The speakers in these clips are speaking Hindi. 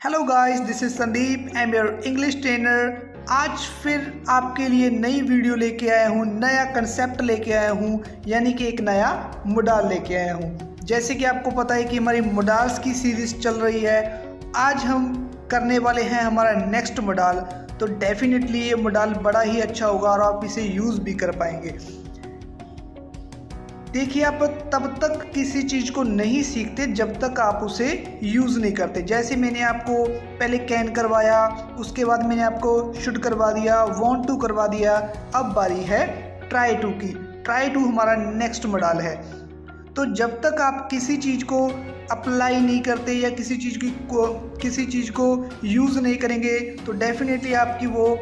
Hello guys, this is Sandeep, I am your English trainer. आज फिर आपके लिए नई वीडियो लेके आया हूँ, नया कंसेप्ट लेके आया हूँ, यानी कि एक नया मोडाल लेके आया हूँ। जैसे कि आपको पता है कि हमारी मोडाल्स की सीरीज चल रही है। आज हम करने वाले हैं हमारा नेक्स्ट मोडाल। तो डेफिनेटली ये मोडाल बड़ा ही अच्छा होगा और आप इसे यूज़ भी कर पाएंगे। देखिए, आप तब तक किसी चीज़ को नहीं सीखते जब तक आप उसे यूज़ नहीं करते। जैसे मैंने आपको पहले कैन करवाया, उसके बाद मैंने आपको शुड करवा दिया, वांट टू करवा दिया। अब बारी है ट्राई टू की। ट्राई टू हमारा नेक्स्ट मॉडल है। तो जब तक आप किसी चीज़ को अप्लाई नहीं करते या किसी चीज़ को यूज़ नहीं करेंगे तो डेफिनेटली आपकी वो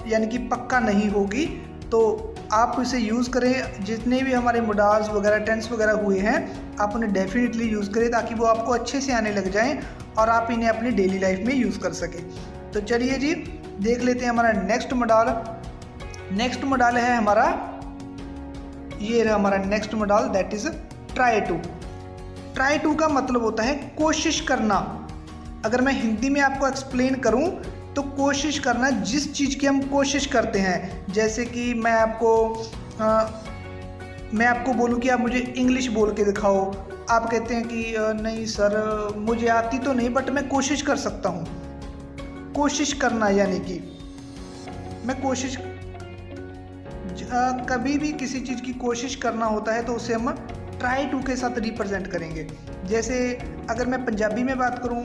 यानी कि पक्का नहीं होगी। तो आप इसे यूज़ करें। जितने भी हमारे मोडाल्स वगैरह टेंस वगैरह हुए हैं, आप उन्हें डेफिनेटली यूज़ करें ताकि वो आपको अच्छे से आने लग जाएं और आप इन्हें अपनी डेली लाइफ में यूज़ कर सकें। तो चलिए जी, देख लेते हैं हमारा नेक्स्ट मोडाल। नेक्स्ट मोडाल है हमारा, ये रहा हमारा next modal, that is try to. Try to का मतलब होता है कोशिश करना। अगर मैं हिंदी में आपको एक्सप्लेन करूं तो कोशिश करना, जिस चीज़ की हम कोशिश करते हैं। जैसे कि मैं आपको बोलूं कि आप मुझे इंग्लिश बोल के दिखाओ। आप कहते हैं कि नहीं सर, मुझे आती तो नहीं, बट मैं कोशिश कर सकता हूं। कोशिश करना यानी कि मैं कोशिश कभी भी किसी चीज़ की कोशिश करना होता है तो उसे हम ट्राई टू के साथ रिप्रेजेंट करेंगे। जैसे अगर मैं पंजाबी में बात करूं,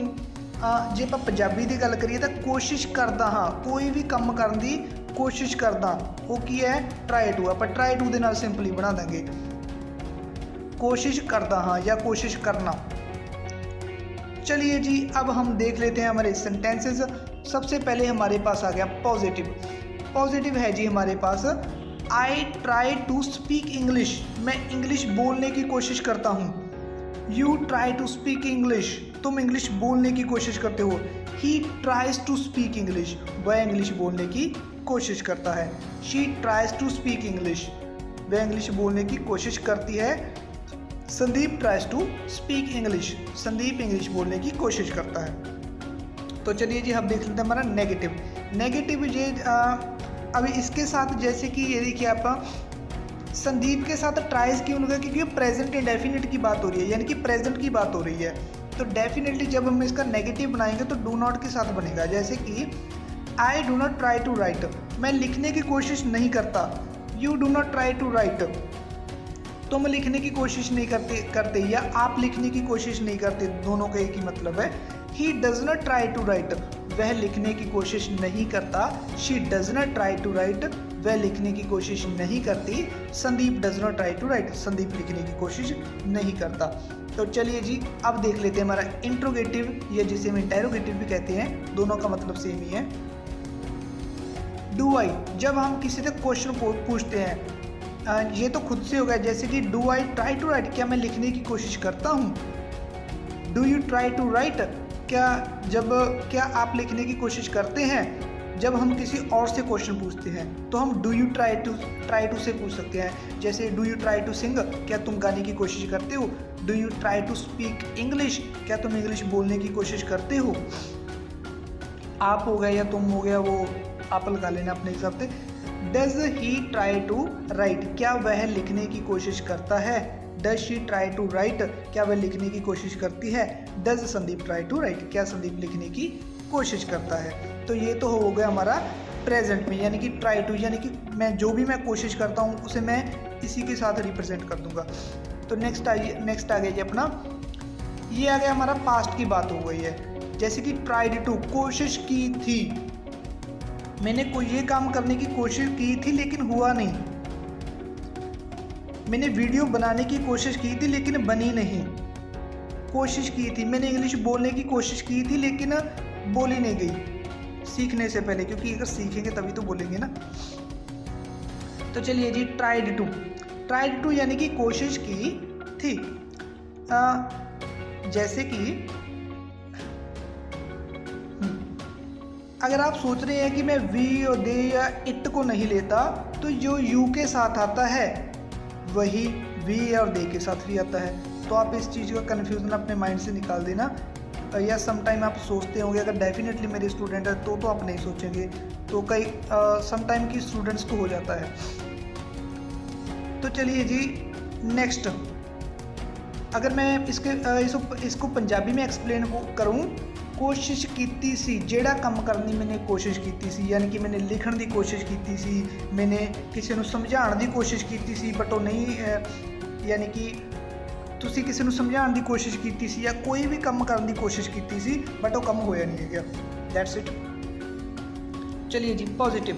जे आप पंजाबी की गल करिए तो कोशिश करदा हाँ, कोई भी काम करन दी कोशिश करदा, वो की है ट्राई टू। आप ट्राई टू के नाल सिंपली बना देंगे कोशिश करदा हाँ या कोशिश करना। चलिए जी, अब हम देख लेते हैं हमारे सेंटेंसेस। सबसे पहले हमारे पास आ गया पॉजिटिव। पॉजिटिव है जी हमारे पास, I try to speak English. मैं इंग्लिश बोलने की कोशिश करता हूँ। You try to speak English, तुम इंग्लिश बोलने की कोशिश करते हो। He tries to speak English, वह इंग्लिश बोलने की कोशिश करता है। She tries to speak English, वह इंग्लिश बोलने की कोशिश करती है। Sandeep tries to speak English, Sandeep English बोलने की कोशिश करता है। तो चलिए जी, हम देख लेते हैं हमारा नेगेटिव। नेगेटिव ये अभी इसके साथ, जैसे कि ये देखिए आप, संदीप के साथ ट्राइज क्यों होगा, क्योंकि प्रेजेंट इंडेफिनिट की बात हो रही है, यानी कि प्रेजेंट की बात हो रही है। तो डेफिनेटली जब हम इसका नेगेटिव बनाएंगे तो डू नॉट के साथ बनेगा। जैसे कि I do not try to write, मैं लिखने की कोशिश नहीं करता। You do not try to write, तुम लिखने की कोशिश नहीं करते या आप लिखने की कोशिश नहीं करते, दोनों का एक ही मतलब है। He does not try to write, वह लिखने की कोशिश नहीं करता। She does not try to write, वह लिखने की कोशिश नहीं करती। Sandeep does not try to write, Sandeep लिखने की कोशिश नहीं करता। तो चलिए जी, अब देख लेते हैं हमारा इंट्रोगेटिव, या जिसे हम इंटेरोगेटिव भी कहते हैं, दोनों का मतलब सेम ही है। डू आई, जब हम किसी से क्वेश्चन पूछते हैं, ये तो खुद से होगा। जैसे कि do I try to write, क्या मैं लिखने की कोशिश करता हूँ। Do you try to write, क्या आप लिखने की कोशिश करते हैं। जब हम किसी और से क्वेश्चन पूछते हैं तो हम डू यू ट्राई टू से पूछ सकते हैं। जैसे do you try to sing, क्या तुम गाने की कोशिश करते हो। Do you try to speak English, क्या तुम इंग्लिश बोलने की कोशिश करते हो। आप हो गया या तुम हो गया, वो आप लगा लेना अपने हिसाब से। Does he try to write, क्या वह लिखने की कोशिश करता है। Does she try to write, क्या वह लिखने की कोशिश करती है। Does Sandeep try to write, क्या संदीप लिखने की कोशिश करता है। तो ये तो हो गया हमारा प्रेजेंट में, यानी कि ट्राई टू, यानी कि जो भी मैं कोशिश करता हूँ उसे मैं इसी के साथ रिप्रेजेंट कर दूंगा। तो नेक्स्ट आ गया जी अपना, ये आ गया हमारा पास्ट की बात हो गई है। जैसे कि ट्राइड टू, कोशिश की थी, मैंने कोई ये काम करने की कोशिश की थी लेकिन हुआ नहीं। मैंने वीडियो बनाने की कोशिश की थी लेकिन बनी नहीं। कोशिश की थी, मैंने इंग्लिश बोलने की कोशिश की थी लेकिन बोली नहीं गई सीखने से पहले, क्योंकि अगर सीखेंगे तभी तो बोलेंगे ना। तो चलिए जी, ट्राइड टू यानी कि कोशिश की थी। जैसे कि अगर आप सोच रहे हैं कि मैं वी और दे या इट को नहीं लेता, तो जो यू के साथ आता है वही वी और दे के साथ भी आता है। तो आप इस चीज़ का कन्फ्यूज़न अपने माइंड से निकाल देना। या समटाइम आप सोचते होंगे अगर डेफिनेटली मेरे स्टूडेंट है तो आप नहीं सोचेंगे, तो कई समटाइम की स्टूडेंट्स को हो जाता है। तो चलिए जी नेक्स्ट, अगर मैं इसको पंजाबी में एक्सप्लेन करूँ, कोशिश कीती सी ਜਿਹੜਾ ਕੰਮ ਕਰਨ ਦੀ मैंने कोशिश कीती सी, यानी कि मैंने लिखण ਦੀ कोशिश कीती सी, मैंने किसी ਨੂੰ ਸਮਝਾਉਣ ਦੀ कोशिश कीती सी बट ਉਹ नहीं, यानी कि ਤੁਸੀਂ ਕਿਸੇ ਨੂੰ ਸਮਝਾਉਣ ਦੀ कोशिश कीती सी या कोई भी ਕੰਮ ਕਰਨ ਦੀ कोशिश कीती सी बट ਉਹ ਕੰਮ ਹੋਇਆ नहीं है। That's it. चलिए जी पॉजिटिव,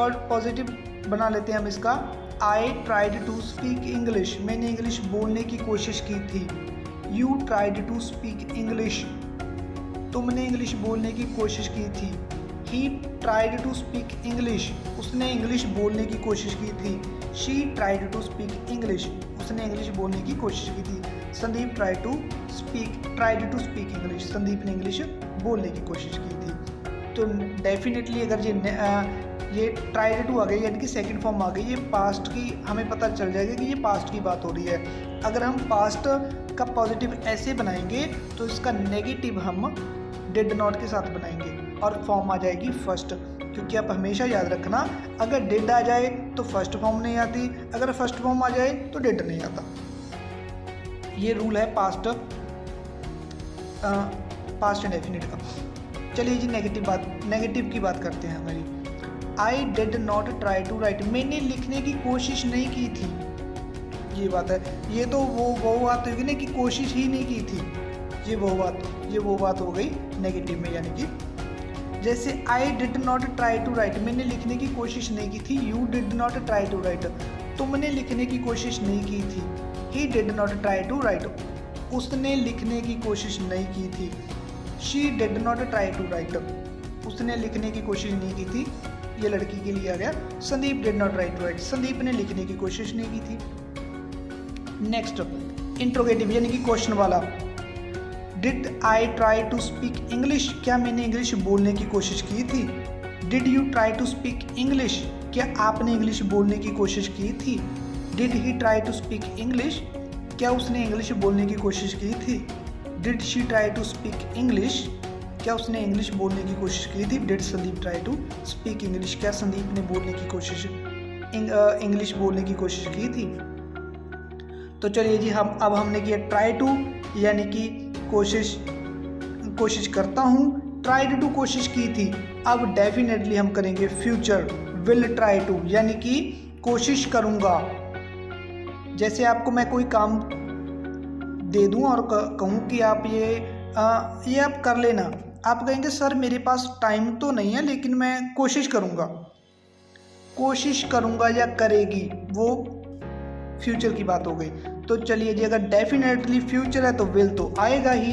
और पॉजिटिव बना लेते हैं हम इसका। I tried to speak English, मैंने इंग्लिश बोलने की कोशिश की थी। You tried to speak English, तुमने इंग्लिश बोलने की कोशिश की थी। He tried to speak English, उसने इंग्लिश बोलने की कोशिश की थी। She tried to speak English, उसने इंग्लिश बोलने की कोशिश की थी। Sandeep tried to speak English, Sandeep ने इंग्लिश बोलने की कोशिश की थी। तो डेफिनेटली अगर ये ट्राइड टू आ गई, यानी कि सेकंड फॉर्म आ गई, ये पास्ट की, हमें पता चल जाएगा कि ये पास्ट की बात हो रही है। अगर हम पास्ट का पॉजिटिव ऐसे बनाएंगे तो इसका नेगेटिव हम डिड नॉट के साथ बनाएंगे और फॉर्म आ जाएगी फर्स्ट, क्योंकि आप हमेशा याद रखना अगर डिड आ जाए तो फर्स्ट फॉर्म नहीं आती, अगर फर्स्ट फॉर्म आ जाए तो डिड नहीं आता। ये रूल है पास्ट इंडेफिनिट का। चलिए जी नेगेटिव की बात करते हैं हमारी। I did not try to write, मैंने लिखने की कोशिश नहीं की थी। ये बात है, ये तो वो बात होगी ना कि कोशिश ही नहीं की थी, ये वो बात हो गई नेगेटिव में। यानी कि जैसे I did not try to write, मैंने लिखने की कोशिश नहीं की थी। You did not try to write, तुमने लिखने की कोशिश नहीं की थी। He did not try to write, उसने लिखने की कोशिश नहीं की थी। She did not try to write, उसने लिखने की कोशिश नहीं की थी। ये लड़की के लिए आ गया। Sandeep did not try to write, Sandeep ने लिखने की कोशिश नहीं की थी। नेक्स्ट इंट्रोगेटिव, यानी कि क्वेश्चन वाला। Did I try to speak English, क्या मैंने इंग्लिश बोलने की कोशिश की थी। Did you try to speak English, क्या आपने इंग्लिश बोलने की कोशिश की थी। Did he try to speak English, क्या उसने इंग्लिश बोलने की कोशिश की थी। Did she try to speak English, क्या उसने इंग्लिश बोलने की कोशिश की थी। Did Sandeep try to speak English, क्या संदीप ने बोलने की कोशिश इंग्लिश बोलने की कोशिश की थी। तो चलिए जी अब हमने किया ट्राई टू, यानी कि कोशिश करता हूँ। ट्राइड टू कोशिश की थी। अब डेफिनेटली हम करेंगे फ्यूचर, विल ट्राई टू, यानी कि कोशिश करूँगा। जैसे आपको मैं कोई काम दे दूँ और कहूँ कि आप ये आप कर लेना, आप कहेंगे सर मेरे पास टाइम तो नहीं है लेकिन मैं कोशिश करूँगा या करेगी, वो फ्यूचर की बात हो गई। तो चलिए जी अगर डेफिनेटली फ्यूचर है तो विल तो आएगा ही,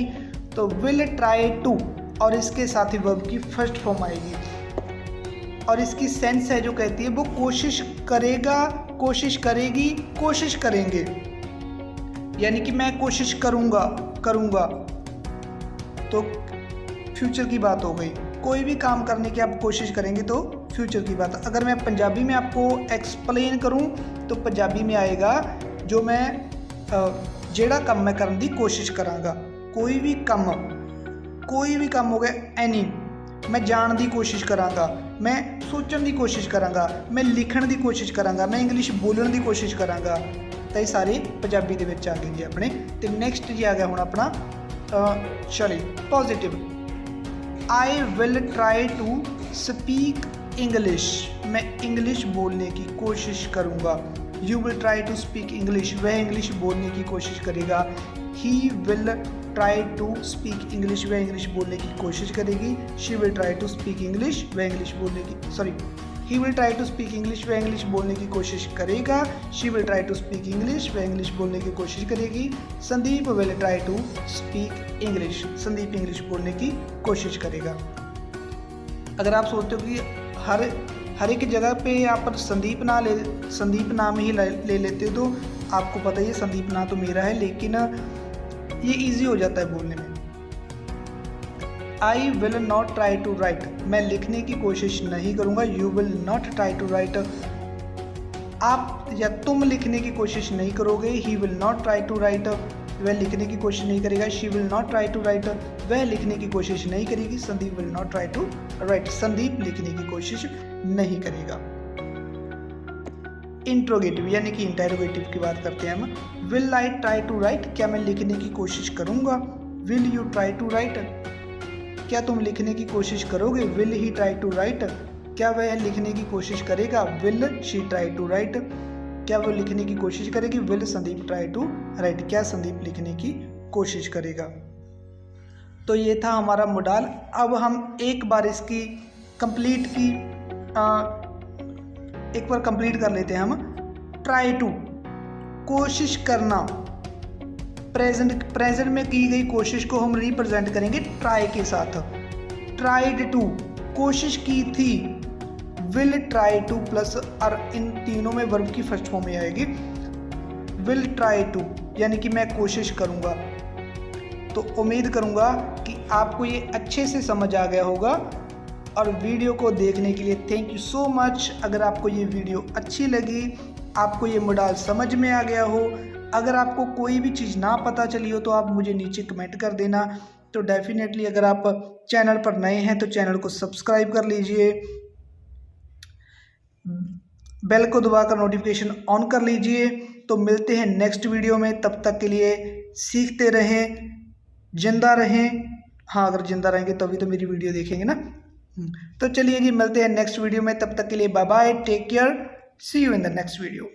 तो विल ट्राई टू और इसके साथ ही वर्ब की फर्स्ट फॉर्म आएगी। और इसकी सेंस है जो कहती है वो कोशिश करेगा, कोशिश करेगी, कोशिश करेंगे, यानी कि मैं कोशिश करूँगा। तो फ्यूचर की बात हो गई। कोई भी काम करने की आप कोशिश करेंगे तो फ्यूचर की बात। अगर मैं पंजाबी में आपको एक्सप्लेन करूं तो पंजाबी में आएगा जो मैं जेड़ा काम मैं करने की कोशिश करांगा। कोई भी काम हो गया एनी, मैं जान की कोशिश करांगा, मैं सोचने की कोशिश करांगा, मैं लिखण की कोशिश करांगा, मैं इंग्लिश बोलने की कोशिश करांगा। तो ये सारे पंजाबी दे विच आ गए जी अपने। तो नेक्स्ट जी आ गया हुण अपना चलिए positive. I will try to speak English, मैं इंग्लिश बोलने की कोशिश करूँगा। You will try to speak English, वह इंग्लिश बोलने की कोशिश करेगा। He will try to speak English, वह इंग्लिश बोलने की कोशिश करेगी। She will try to speak English, वह इंग्लिश बोलने की he will try to speak English, वह इंग्लिश बोलने की कोशिश करेगा। She will try to speak English, वह इंग्लिश बोलने की कोशिश करेगी। Sandeep will try to speak English, Sandeep English बोलने की कोशिश करेगा। अगर आप सोचते हो कि हर एक जगह पे आप संदीप नाम ही ले लेते हो तो आपको पता ही है संदीप नाम तो मेरा है, लेकिन ये इजी हो जाता है बोलने में। I will not try to write, मैं लिखने की कोशिश नहीं करूँगा। You will not try to write, आप या तुम लिखने की कोशिश नहीं करोगे। He will not try to write, वह लिखने की कोशिश नहीं करेगा। She will not try to write, वह लिखने की कोशिश नहीं करेगी। Sandeep will not try to write, Sandeep लिखने की कोशिश नहीं करेगा। इंट्रोगेटिव यानी कि इंटेरोगेटिव की बात करते हैं हम। Will I try to write, क्या मैं लिखने की कोशिश करूंगा। Will you try to write, क्या तुम लिखने की कोशिश करोगे। Will he try to write, क्या वह लिखने की कोशिश करेगा। Will she try to write, क्या वह लिखने की कोशिश करेगी। Will Sandeep try to write, क्या संदीप लिखने की कोशिश करेगा। तो ये था हमारा मॉडल। अब हम एक बार इसकी कंप्लीट की एक बार कंप्लीट कर लेते हैं हम। ट्राई टू, कोशिश करना। प्रेजेंट में की गई कोशिश को हम रिप्रेजेंट करेंगे ट्राई के साथ। ट्राइड टू, कोशिश की थी। विल ट्राई टू प्लस और इन तीनों में वर्ब की फर्स्ट फॉर्म में आएगी। विल ट्राई टू यानी कि मैं कोशिश करूंगा। तो उम्मीद करूंगा कि आपको ये अच्छे से समझ आ गया होगा। और वीडियो को देखने के लिए थैंक यू सो मच। अगर आपको ये वीडियो अच्छी लगी, आपको ये मॉडल समझ में आ गया हो, अगर आपको कोई भी चीज़ ना पता चली हो तो आप मुझे नीचे कमेंट कर देना। तो डेफिनेटली अगर आप चैनल पर नए हैं तो चैनल को सब्सक्राइब कर लीजिए, बेल को दबाकर नोटिफिकेशन ऑन कर लीजिए। तो मिलते हैं नेक्स्ट वीडियो में, तब तक के लिए सीखते रहें, जिंदा रहें। हाँ, अगर जिंदा रहेंगे तभी तो मेरी वीडियो देखेंगे ना। तो चलिए जी, मिलते हैं नेक्स्ट वीडियो में, तब तक के लिए bye bye, take care, see you in the next video.